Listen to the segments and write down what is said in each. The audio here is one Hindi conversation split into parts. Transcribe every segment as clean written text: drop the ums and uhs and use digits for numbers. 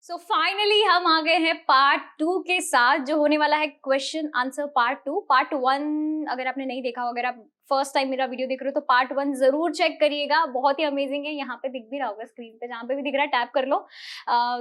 सो फाइनली हम आ गए हैं पार्ट 2 के साथ, जो होने वाला है क्वेश्चन आंसर पार्ट 2। पार्ट 1 अगर आपने नहीं देखा हो, अगर आप फर्स्ट टाइम मेरा वीडियो देख रहे हो तो पार्ट 1 जरूर चेक करिएगा, बहुत ही अमेजिंग है। यहाँ पे दिख भी रहा होगा स्क्रीन पे, जहाँ पे भी दिख रहा है टैप कर लो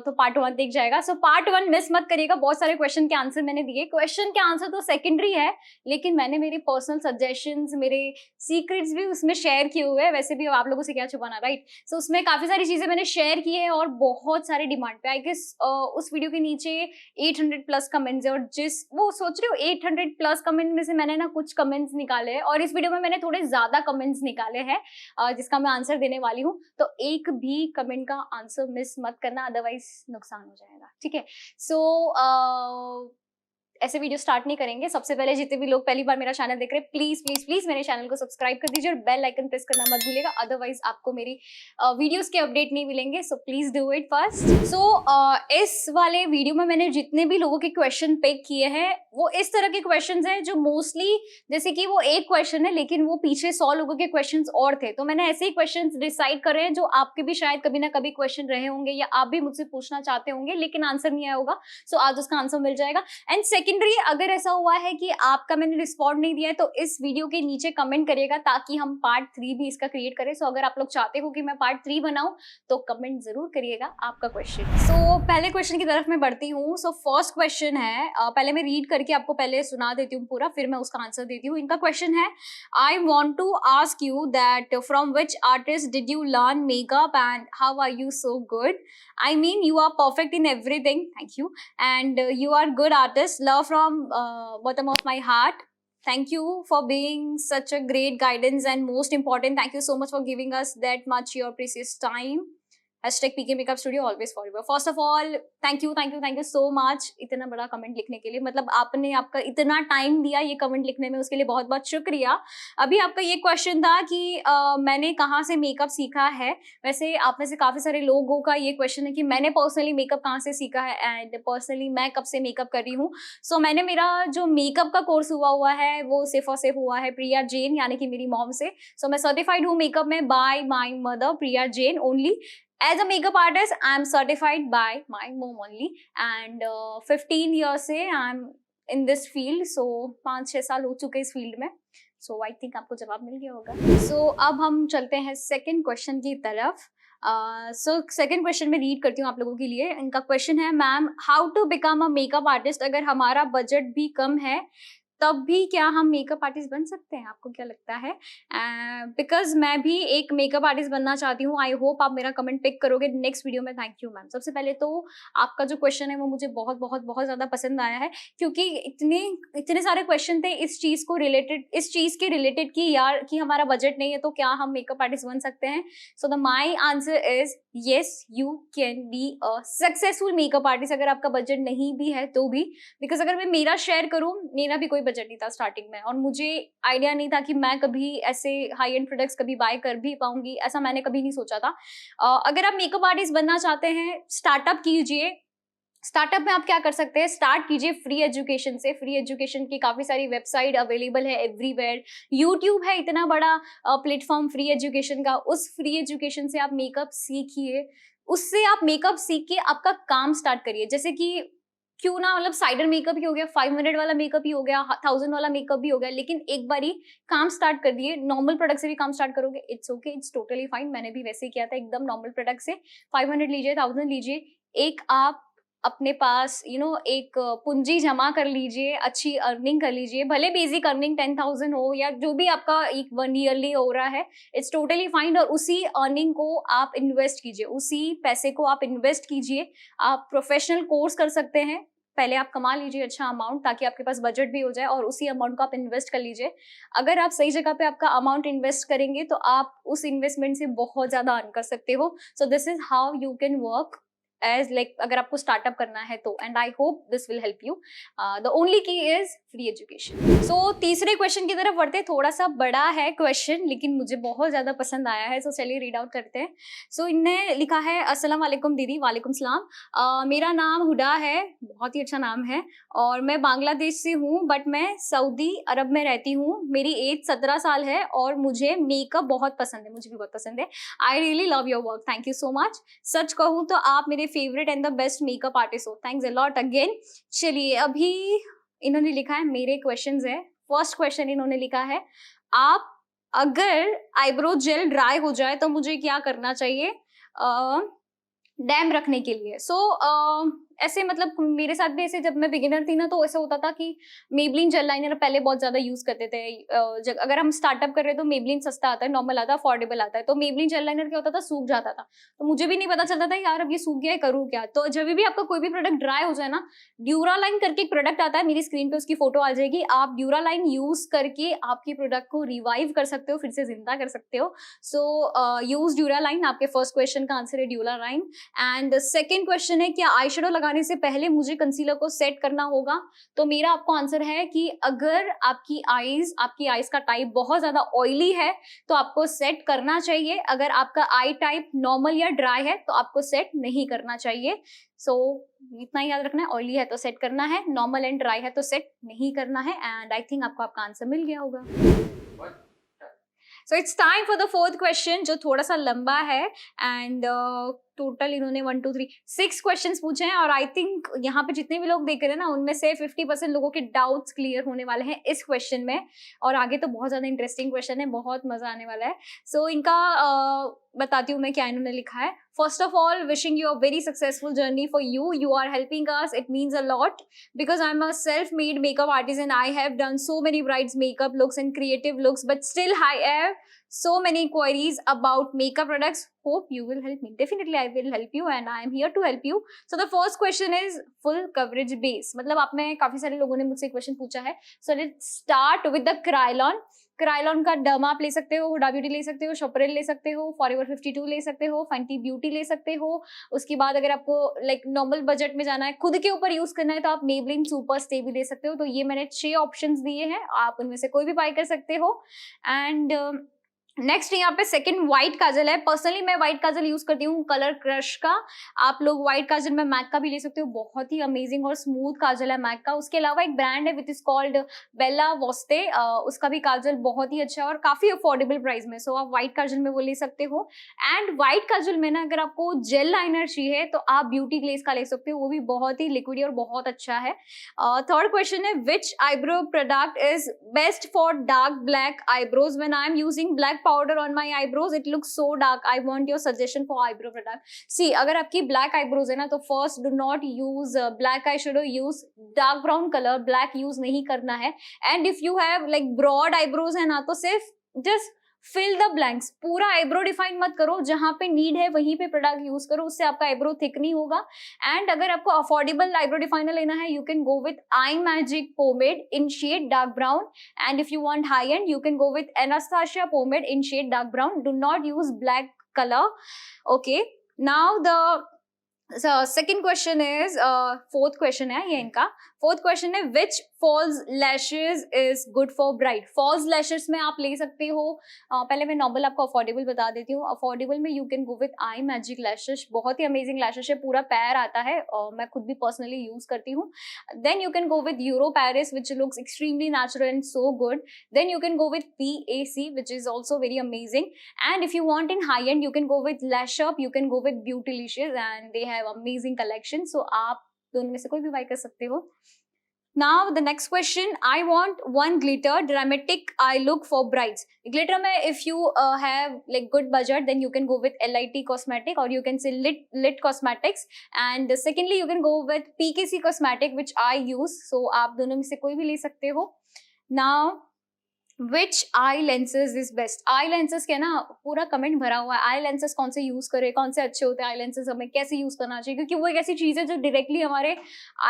तो पार्ट 1 दिख जाएगा। सो पार्ट 1 मिस मत करिएगा। बहुत सारे क्वेश्चन के आंसर मैंने दिए। क्वेश्चन के आंसर तो सेकेंडरी है, लेकिन मैंने मेरे पर्सनल सजेशंस, मेरे सीक्रेट्स भी उसमें शेयर किए हुए हैं। वैसे भी आप लोगों से क्या छुपाना, राइट? सो उसमें काफी सारी चीजें मैंने शेयर की है और बहुत सारे डिमांड पे। आई गेस उस वीडियो के नीचे 800 प्लस कमेंट्स है, और जिस वो सोच रहे हो 800 प्लस कमेंट में से मैंने ना कुछ कमेंट्स निकाले हैं, और इस वीडियो में मैंने थोड़े ज्यादा कमेंट्स निकाले हैं जिसका मैं आंसर देने वाली हूँ। तो एक भी कमेंट का आंसर मिस मत करना, अदरवाइज नुकसान हो जाएगा, ठीक है? सो ऐसे वीडियो स्टार्ट नहीं करेंगे। सबसे पहले जितने भी लोग पहली बार मेरा चैनल देख रहे हैं, प्लीज प्लीज प्लीज मेरे चैनल को सब्सक्राइब कर दीजिए और बेल आइकन प्रेस करना मत भूलिएगा, अदरवाइज आपको मेरी वीडियोस के अपडेट नहीं मिलेंगे। So please do it first. So इस वाले वीडियो में मैंने जितने भी लोगों के क्वेश्चन पिक किए हैं, वो इस तरह के क्वेश्चन हैं जो मोस्टली, जैसे कि वो एक क्वेश्चन है लेकिन वो पीछे 100 लोगों के क्वेश्चन और थे, तो मैंने ऐसे ही क्वेश्चन डिसाइड करे हैं जो आपके भी शायद कभी ना कभी क्वेश्चन रहे होंगे, या आप भी मुझसे पूछना चाहते होंगे लेकिन आंसर नहीं आया होगा। सो आज उसका आंसर मिल जाएगा। एंड सेकेंडरी, अगर ऐसा हुआ है कि आपका मैंने रिस्पॉन्ड नहीं दिया है, तो इस वीडियो के नीचे कमेंट करिएगा ताकि हम पार्ट 3 भी इसका क्रिएट करें। सो अगर आप लोग चाहते हो कि मैं पार्ट 3 बनाऊं तो कमेंट जरूर करिएगा आपका क्वेश्चन। सो पहले क्वेश्चन की तरफ मैं बढ़ती हूँ। सो फर्स्ट क्वेश्चन है, पहले मैं रीड करके आपको पहले सुना देती हूँ पूरा, फिर मैं उसका आंसर देती हूँ। इनका क्वेश्चन है, I want to ask you that from which artist did you learn makeup and how are you so good? I mean, you are perfect in everything. Thank you. And you are good artist. Love from bottom of my heart. Thank you for being such a great guidance, and most important, thank you so much for giving us that much your precious time. #PK Makeup Studio always forever. First of all, thank you so much इतना बड़ा कमेंट लिखने के लिए। मतलब आपने आपका इतना टाइम दिया ये कमेंट लिखने में, उसके लिए बहुत बहुत शुक्रिया। अभी आपका ये क्वेश्चन था कि मैंने कहाँ से मेकअप सीखा है। वैसे आप में से काफी सारे लोगों का ये क्वेश्चन है कि मैंने पर्सनली मेकअप कहाँ से सीखा है, एंड पर्सनली मैं कब से मेकअप कर रही हूँ। सो मैंने मेरा जो मेकअप का कोर्स हुआ है वो सिर्फ और सिर्फ हुआ है प्रिया जैन, यानी कि मेरी मॉम से। सो मैं सर्टिफाइड हूँ मेकअप में bye my mother Priya Jain only. As a makeup artist, I am certified by my mom only, and 15 years से I am in this field. So 5-6 साल हो चुके इस फील्ड में। So I think आपको जवाब मिल गया होगा। So अब हम चलते हैं सेकंड क्वेश्चन की तरफ। सो सेकंड क्वेश्चन में रीड करती हूँ आप लोगों के लिए। इनका क्वेश्चन है, ma'am how to become a makeup artist? अगर हमारा बजट भी कम है तब भी क्या हम मेकअप आर्टिस्ट बन सकते हैं? आपको क्या लगता है? बिकॉज मैं भी एक मेकअप आर्टिस्ट बनना चाहती हूँ। आई होप आप मेरा कमेंट पिक करोगे नेक्स्ट वीडियो में। Thank you ma'am. सबसे पहले तो आपका जो क्वेश्चन है वो मुझे बहुत बहुत बहुत ज्यादा पसंद आया है, क्योंकि इतने सारे क्वेश्चन थे इस चीज के रिलेटेड कि यार कि हमारा बजट नहीं है तो क्या हम मेकअप आर्टिस्ट बन सकते हैं। So the my answer is yes, you can be a successful makeup artist, अगर आपका बजट नहीं भी है तो भी। बिकॉज अगर मैं मेरा शेयर करूँ, मेरा भी कोई बजट नहीं था स्टार्टिंग में, और मुझे आइडिया नहीं था कि मैं कभी ऐसे हाई एंड प्रोडक्ट्स कभी बाय कर भी पाऊंगी, ऐसा मैंने कभी नहीं सोचा था। अगर आप मेकअप आर्टिस्ट बनना चाहते हैं, स्टार्टअप कीजिए। स्टार्टअप में आप क्या कर सकते हैं, स्टार्ट कीजिए फ्री एजुकेशन से। फ्री एजुकेशन की काफी सारी वेबसाइट अवेलेबल है एवरीवेयर। यूट्यूब है इतना बड़ा प्लेटफॉर्म फ्री एजुकेशन का, उस फ्री एजुकेशन से आप मेकअप सीखिए। उससे आप मेकअप सीख के आपका काम स्टार्ट करिए। जैसे कि क्यों ना, मतलब साइडर मेकअप ही हो गया, 500 वाला मेकअप ही हो गया, 1000 वाला मेकअप भी हो गया, लेकिन एक बारी काम स्टार्ट कर दिए। नॉर्मल प्रोडक्ट से भी काम स्टार्ट करोगे, it's okay, it's totally fine. मैंने भी वैसे ही किया था, एकदम नॉर्मल प्रोडक्ट से 500 लीजिए, 1000 लीजिए। एक आप अपने पास एक पूंजी जमा कर लीजिए, अच्छी अर्निंग कर लीजिए। भले बेसिक अर्निंग 10,000 हो या जो भी आपका एक 1 ईयरली हो रहा है, इट्स टोटली फाइन। और उसी अर्निंग को आप इन्वेस्ट कीजिए, उसी पैसे को आप इन्वेस्ट कीजिए। आप प्रोफेशनल कोर्स कर सकते हैं। पहले आप कमा लीजिए अच्छा अमाउंट, ताकि आपके पास बजट भी हो जाए, और उसी अमाउंट को आप इन्वेस्ट कर लीजिए। अगर आप सही जगह पे आपका अमाउंट इन्वेस्ट करेंगे तो आप उस इन्वेस्टमेंट से बहुत ज्यादा अर्न कर सकते हो। So this is how you can work as like, अगर आपको स्टार्टअप करना है तो। And I hope this will help you. The only key is free education. So तीसरे क्वेश्चन की तरफ बढ़ते हैं। थोड़ा सा बड़ा है क्वेश्चन, लेकिन मुझे बहुत ज्यादा पसंद आया है। सो चलिए रीड आउट करते हैं। सो इनने लिखा है, अस्सलाम वालेकुम दीदी। वालेकुम सलाम। मेरा नाम हुडा है, बहुत ही अच्छा नाम है, और मैं बांग्लादेश से हूँ, बट मैं सऊदी अरब में रहती हूँ। मेरी एज 17 साल है और मुझे मेकअप बहुत पसंद है। मुझे भी बहुत पसंद है। I really love your work, thank you so much. सच कहूँ तो आप मेरे favourite and the best makeup artist हो। Thanks a lot again. चलिए अभी इन्होंने लिखा है, मेरे क्वेश्चंस है। फर्स्ट क्वेश्चन इन्होंने लिखा है, आप अगर आईब्रो जेल ड्राई हो जाए तो मुझे क्या करना चाहिए डैम रखने के लिए। ऐसे मतलब मेरे साथ भी ऐसे, जब मैं बिगिनर थी ना तो ऐसा होता था कि मेबलिन जेल लाइनर पहले बहुत ज्यादा यूज करते थे। अगर हम स्टार्टअप कर रहे हैं तो मेबलिन सस्ता आता है, नॉर्मल आता है, अफोर्डेबल आता है। तो मेबलिन जेल लाइनर क्या होता था, सूख जाता था, तो मुझे भी नहीं पता चलता था यार अब ये सूख गया है, करूँ क्या। तो जब भी आपका कोई भी प्रोडक्ट ड्राई हो जाए ना, ड्यूरालाइन करके एक प्रोडक्ट आता है, मेरी स्क्रीन पे उसकी फोटो आ जाएगी, आप ड्यूरालाइन यूज करके आपकी प्रोडक्ट को रिवाइव कर सकते हो, फिर से जिंदा कर सकते हो। सो यूज ड्यूरालाइन। आपके फर्स्ट क्वेश्चन का आंसर है ड्यूरालाइन। एंड सेकेंड क्वेश्चन है, क्या आई शेडो लगाने से पहले मुझे कंसीलर को सेट करना होगा। तो मेरा आपको आंसर है कि अगर आपकी आईज का टाइप बहुत ज्यादा ऑयली है तो आपको सेट करना चाहिए। अगर आपका आई टाइप नॉर्मल या ड्राई है तो आपको सेट नहीं करना चाहिए। इतना ही याद रखना है, ऑयली है तो सेट करना है, नॉर्मल एंड ड्राई है तो सेट नहीं करना है। एंड आई थिंक आपको आपका आंसर मिल गया होगा। So it's time for the fourth question, जो थोड़ा सा लंबा है। एंड टोटल इन्होंने 1 2 3 6 क्वेश्चंस पूछे हैं, और आई थिंक यहाँ पे जितने भी लोग देख रहे हैं ना, उनमें से 50% लोगों के डाउट्स क्लियर होने वाले हैं इस क्वेश्चन में। और आगे तो बहुत ज्यादा इंटरेस्टिंग क्वेश्चन है, बहुत मजा आने वाला है। इनका बताती हूँ मैं क्या इन्होंने लिखा है। First of all, wishing you a very successful journey for you are helping us, it means a lot, because I am a self made makeup artist and I have done so many brides makeup looks and creative looks, but still I have so many queries about makeup products. Hope you will help me. Definitely I will help you and I am here to help you. So the first question is full coverage base. मतलब आप में काफी सारे लोगों ने मुझसे क्वेश्चन पूछा है। So let's start with the Krylon. Krylon का डर्म आप ले सकते हो, हुडा ब्यूटी ले सकते हो, शोपरेल ले सकते हो, फॉरएवर 52 ले सकते हो, फंटी ब्यूटी ले सकते हो। उसके बाद अगर आपको लाइक नॉर्मल बजट में जाना है, खुद के ऊपर यूज करना है, तो आप मेबलिन सुपर स्टे भी ले सकते हो। तो ये मैंने 6 ऑप्शंस दिए हैं, आप उनमें से कोई भी बाय कर सकते हो। एंड नेक्स्ट यहाँ पे सेकंड व्हाइट काजल है। पर्सनली मैं व्हाइट काजल यूज करती हूँ कलर क्रश का। आप लोग व्हाइट काजल में मैक का भी ले सकते हो, बहुत ही अमेजिंग और स्मूथ काजल है मैक का। उसके अलावा एक ब्रांड है विच इज कॉल्ड बेला वोस्टे, उसका भी काजल बहुत ही अच्छा है और काफी अफोर्डेबल प्राइस में। आप व्हाइट काजल में वो ले सकते हो। एंड व्हाइट काजल में ना, अगर आपको जेल लाइनर चाहिए तो आप ब्यूटी ग्लेज का ले सकते हो, वो भी बहुत ही लिक्विड और बहुत अच्छा है। थर्ड क्वेश्चन है, which eyebrow product is best for dark black eyebrows? When I am using black powder on my eyebrows it looks so dark, I want your suggestion for eyebrow product. See, अगर आपकी black eyebrows है ना, तो first do not use black eyeshadow, use dark brown color, black use नहीं करना है। and if you have like broad eyebrows है ना, तो सिर्फ just फिल द ब्लैंक्स, पूरा आईब्रो डिफाइन मत करो, जहां पे नीड है वहीं पे प्रोडक्ट यूज करो, उससे आपका आईब्रो थिक नहीं होगा। एंड अगर आपको अफोर्डेबल आईब्रो डिफाइनर लेना है, you can go with eye magic pomade in shade dark brown. And if you want high end, you can go with Anastasia pomade in shade dark brown. Do not use black colour. Okay, now the second question is, fourth question है ये इनका। फोर्थ क्वेश्चन है, which false lashes is good for bride? False lashes में आप ले सकते हो, पहले मैं नॉर्मल आपको अफोर्डेबल बता देती हूँ। अफोर्डेबल में you can go with eye magic lashes, बहुत ही अमेजिंग लैशेज है, पूरा पैर आता है और मैं खुद भी पर्सनली यूज करती हूँ। Then you can go with Euro Paris which looks extremely natural and so good. Then you can go with PAC which is also very amazing. And if you want in high end, you can go with lash up, you can go with Beautilicious and they have amazing collection. So आप दोनों में से कोई भी बाय कर सकते हो। Now the next question, I want one glitter dramatic eye look for brides. Glitter में if you have like good budget, then you can go with LIT Cosmetic or you can say Lit Cosmetics. And secondly, you can go with PKC Cosmetic which I use. So आप दोनों में से कोई भी ले सकते हो। Now which I lenses is best? I lenses के ना पूरा कमेंट भरा हुआ है, आई लेंसेज कौन से यूज करें, कौन से अच्छे होते हैं, आई लेंसेज हमें कैसे यूज करना चाहिए, क्योंकि वो एक ऐसी चीज है जो डायरेक्टली हमारे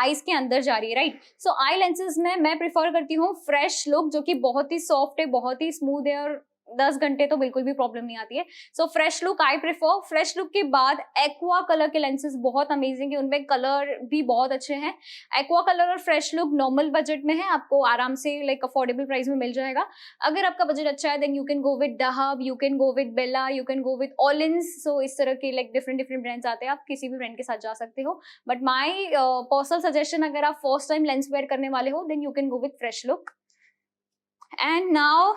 आईज के अंदर जा रही है, राइट। सो आई लेंसेज में मैं प्रिफर करती हूँ फ्रेश लुक, जो कि बहुत ही सॉफ्ट है, बहुत ही स्मूथ है और 10 घंटे तो बिल्कुल भी प्रॉब्लम नहीं आती है। So fresh look I prefer. Fresh look के बाद एक्वा कलर के लेंसेज बहुत अमेजिंग है, उनमें कलर भी बहुत अच्छे हैं। एक्वा कलर और फ्रेश लुक नॉर्मल बजट में है, आपको आराम से लाइक अफोर्डेबल प्राइस में मिल जाएगा। अगर आपका बजट अच्छा है, then you can go with डहब, you can go with Bella, you can go with ऑलिंस। सो इस तरह के लाइक डिफरेंट ब्रांड्स आते हैं, आप किसी भी ब्रांड के साथ जा सकते हो। बट माई पर्सनल सजेशन, अगर आप फर्स्ट टाइम लेंस वेयर करने वाले हो, then you can go with fresh look. And now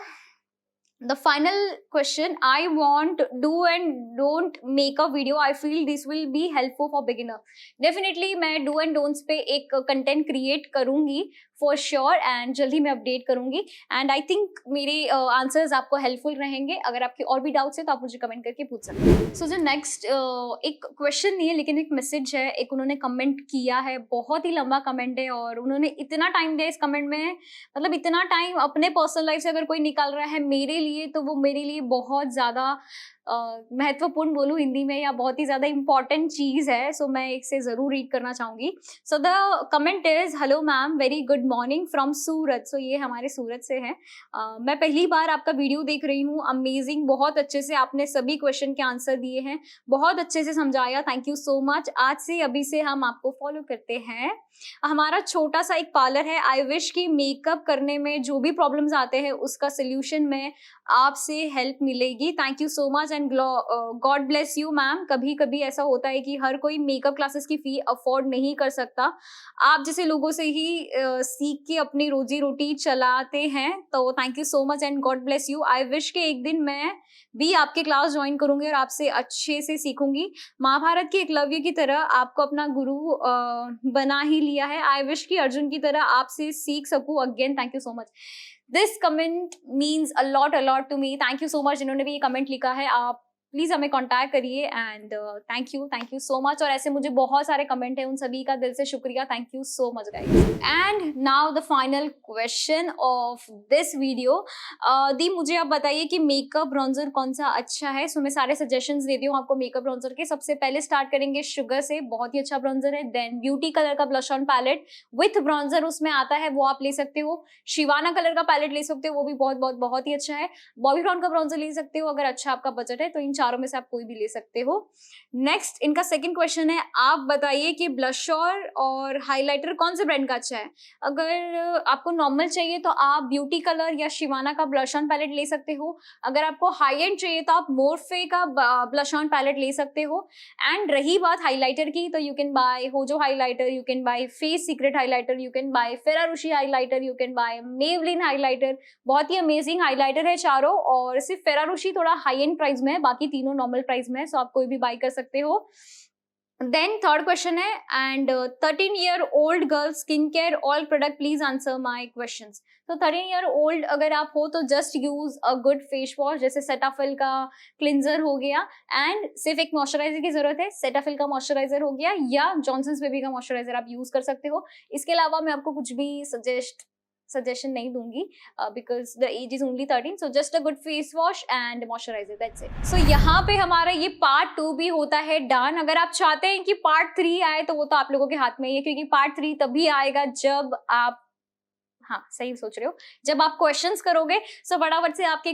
The final question, I want do and don't make a video. I feel this will be helpful for beginner. Definitely मैं do and don'ts पे एक content create करूंगी for sure and जल्दी मैं update करूंगी and I think मेरे answers आपको helpful रहेंगे. अगर आपके और भी doubts है तो आप मुझे comment करके पूछ सकते हैं. So जो next एक question नहीं है लेकिन एक message है, एक उन्होंने comment किया है, बहुत ही लंबा comment है और उन्होंने इतना time दिया इस comment में, मतलब इतना टाइम अपने पर्सनल लाइफ से अगर कोई निकाल रहा है मेरे लिए तो वो मेरे लिए बहुत ज़्यादा महत्वपूर्ण बोलूँ हिंदी में या बहुत ही ज़्यादा इंपॉर्टेंट चीज़ है. सो मैं इसे ज़रूर रीड करना चाहूँगी. So the comment is, hello ma'am, very good morning from Surat. So ये हमारे सूरत से है. मैं पहली बार आपका वीडियो देख रही हूँ. अमेजिंग, बहुत अच्छे से आपने सभी क्वेश्चन के आंसर दिए हैं, बहुत अच्छे से समझाया. Thank you so much. आज से अभी से हम आपको फॉलो करते हैं. हमारा छोटा सा एक पार्लर है. आई विश कि मेकअप करने में जो भी प्रॉब्लम्स आते हैं उसका सोल्यूशन में आपसे हेल्प मिलेगी. Thank you so much and God bless you ma'am. कभी कभी ऐसा होता है कि हर कोई मेकअप क्लासेस की फी अफोर्ड नहीं कर सकता. आप जैसे लोगों से ही सीख के अपनी रोजी रोटी चलाते हैं, तो thank you so much and God bless you. I wish कि एक दिन मैं भी आपके क्लास ज्वाइन करूंगी और आपसे अच्छे से सीखूंगी. महाभारत के एकलव्य की तरह आपको अपना गुरु बना ही लिया है. आई विश कि अर्जुन की तरह आपसे सीख सकूं. Again thank you so much. This comment means a lot to me. Thank you so much. जिन्होंने भी ये कमेंट लिखा है, आप प्लीज हमें कांटेक्ट करिए and thank you so much. और ऐसे मुझे बहुत सारे कमेंट है, उन सभी का दिल से शुक्रिया. Thank you so much guys. And now the final question of this video. दी, मुझे आप बताइए कि मेकअप ब्रॉन्जर कौन सा अच्छा है. सो मैं सारे सजेशंस देती हूँ आपको मेकअप ब्रॉन्जर के. सबसे पहले स्टार्ट करेंगे शुगर से, बहुत ही अच्छा ब्रॉन्जर है. देन ब्यूटी कलर का blush on palette with bronzer उसमें आता है, वो आप ले सकते हो. शिवाना कलर का पैलेट ले सकते हो, वो भी बहुत ही अच्छा है. बॉबी ब्राउन का ब्रॉन्जर ले सकते हो अगर अच्छा आपका बजट है. तो इन चारों में से आप कोई भी ले सकते हो. नेक्स्ट इनका सेकंड क्वेश्चन है, आप बताइए कि ब्लशर और हाइलाइटर कौन से ब्रांड का अच्छा है. अगर आपको नॉर्मल चाहिए तो आप ब्यूटी कलर या शिवाना का ब्लश ऑन पैलेट ले सकते हो. अगर आपको हाई एंड चाहिए तो आप मोरफे का ब्लश ऑन पैलेट ले सकते हो. एंड रही बात हाइलाइटर की, तो you can buy Hojo highlighter, you can buy Face Secret highlighter, you can buy Ferarushi highlighter, you can buy Maybelline highlighter. बहुत ही अमेजिंग हाइलाइटर है चारों, और सिर्फ फेरारूशी थोड़ा हाई एंड प्राइस में है, बाकी तीनों नॉर्मल प्राइस में है. सो आप कोई भी बाय कर सकते हो. देन थर्ड क्वेश्चन है, and 13-year-old girl skin care all product please answer my question. तो 13-year-old अगर आप हो तो just use a good face wash, जैसे सेटाफिल का क्लिंजर हो गया, एंड सिर्फ एक मॉइस्चराइजर की जरूरत है. सेटाफिल का मॉइस्चराइजर हो गया या जॉनसन्स बेबी का मॉइस्चराइजर आप यूज कर सकते हो. इसके अलावा मैं आपको कुछ भी सजेशन नहीं दूंगी because the age is only 13. So just a good face wash and moisturiser, that's it. So यहाँ पे हमारा ये पार्ट 2 भी होता है डन. अगर आप चाहते हैं कि पार्ट 3 आए तो वो तो आप लोगों के हाथ में ही है, क्योंकि पार्ट 3 तभी आएगा जब आप, हाँ सही सोच रहे हो, जब आप क्वेश्चंस करोगे. सो फटाफट से आपके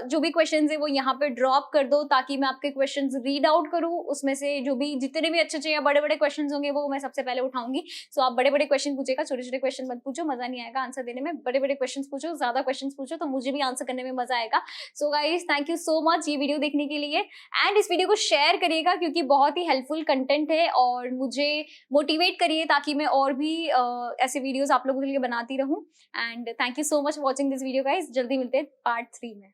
जो भी क्वेश्चंस है वो यहाँ पे ड्रॉप कर दो, ताकि मैं आपके क्वेश्चंस रीड आउट करूँ. उसमें से जो भी जितने भी अच्छे या बड़े बड़े क्वेश्चंस होंगे वो मैं सबसे पहले उठाऊंगी. सो आप बड़े बड़े क्वेश्चन पूछेगा, छोटे छोटे क्वेश्चन मत पूछो, मजा नहीं आएगा आंसर देने में. बड़े बड़े क्वेश्चन पूछो, ज्यादा क्वेश्चन पूछो, तो मुझे भी आंसर करने में मजा आएगा. So guys thank you so much ये वीडियो देखने के लिए, एंड इस वीडियो को शेयर करिएगा क्योंकि बहुत ही हेल्पफुल कंटेंट है, और मुझे मोटिवेट करिए ताकि मैं और भी ऐसे वीडियोस आप लोगों के लिए बनाती रहूं. And thank you so much watching this video guys. जल्दी मिलते हैं पार्ट 3 में.